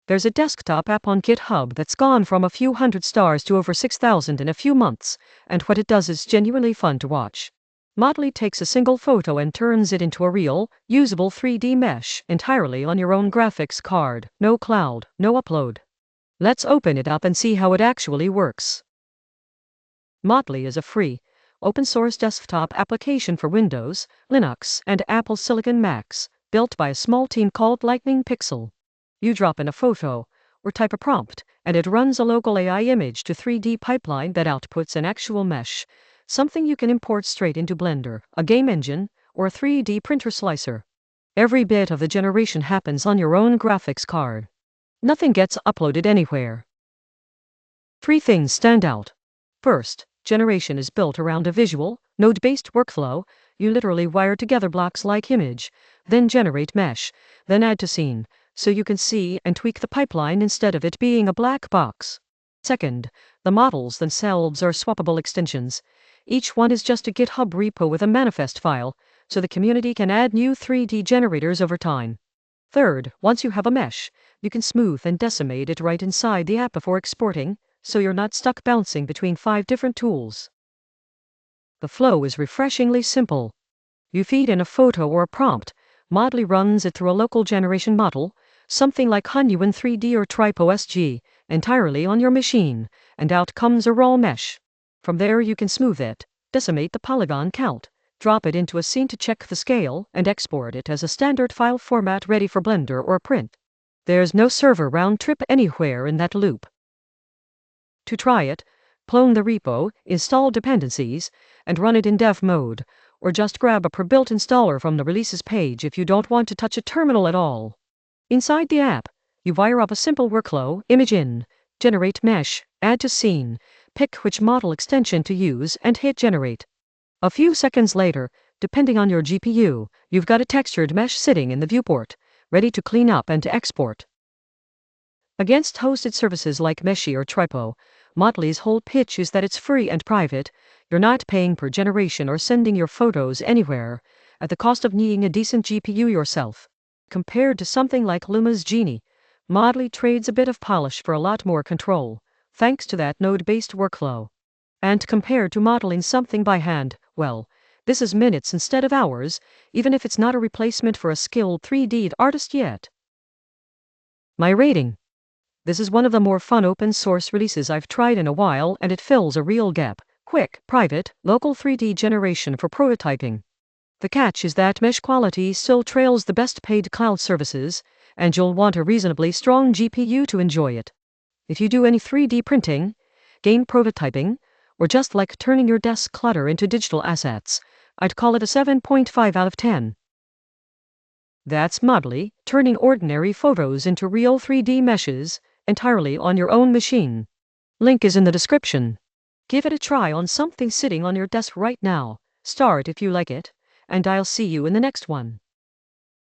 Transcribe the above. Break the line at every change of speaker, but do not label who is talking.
There's a desktop app on GitHub that's gone from a few hundred stars to over 6,000 in a few months, and what it does is genuinely fun to watch. Modly takes a single photo and turns it into a real, usable 3D mesh entirely on your own graphics card. No cloud, no upload. Let's open it up and see how it actually works. Modly is a free, open-source desktop application for Windows, Linux, and Apple Silicon Macs, built by a small team called lightningpixel. You drop in a photo, or type a prompt, and it runs a local AI image to 3D pipeline that outputs an actual mesh, something you can import straight into Blender, a game engine, or a 3D printer slicer. Every bit of the generation happens on your own graphics card. Nothing gets uploaded anywhere. 3 things stand out. First, generation is built around a visual, node-based workflow. You literally wire together blocks like image, then generate mesh, then add to scene, so you can see and tweak the pipeline instead of it being a black box. Second, the models themselves are swappable extensions. Each one is just a GitHub repo with a manifest file, so the community can add new 3D generators over time. Third, once you have a mesh, you can smooth and decimate it right inside the app before exporting, so you're not stuck bouncing between 5 different tools. The flow is refreshingly simple. You feed in a photo or a prompt, Modly runs it through a local generation model, something like Hunyuan 3D or Tripo SG, entirely on your machine, and out comes a raw mesh. From there you can smooth it, decimate the polygon count, drop it into a scene to check the scale, and export it as a standard file format ready for Blender or print. There's no server round trip anywhere in that loop. To try it, clone the repo, install dependencies, and run it in dev mode, or just grab a pre-built installer from the releases page if you don't want to touch a terminal at all. Inside the app, you wire up a simple workflow, image in, generate mesh, add to scene, pick which model extension to use, and hit generate. A few seconds later, depending on your GPU, you've got a textured mesh sitting in the viewport, ready to clean up and to export. Against hosted services like Meshi or Tripo, Modly's whole pitch is that it's free and private. You're not paying per generation or sending your photos anywhere, at the cost of needing a decent GPU yourself. Compared to something like Luma's Genie, Modly trades a bit of polish for a lot more control, thanks to that node-based workflow. And compared to modeling something by hand, well, this is minutes instead of hours, even if it's not a replacement for a skilled 3D artist yet. My rating. This is one of the more fun open-source releases I've tried in a while, and it fills a real gap. Quick, private, local 3D generation for prototyping. The catch is that mesh quality still trails the best paid cloud services, and you'll want a reasonably strong GPU to enjoy it. If you do any 3D printing, game prototyping, or just like turning your desk clutter into digital assets, I'd call it a 7.5 out of 10. That's Modly, turning ordinary photos into real 3D meshes, entirely on your own machine. Link is in the description. Give it a try on something sitting on your desk right now. Start if you like it, and I'll see you in the next one.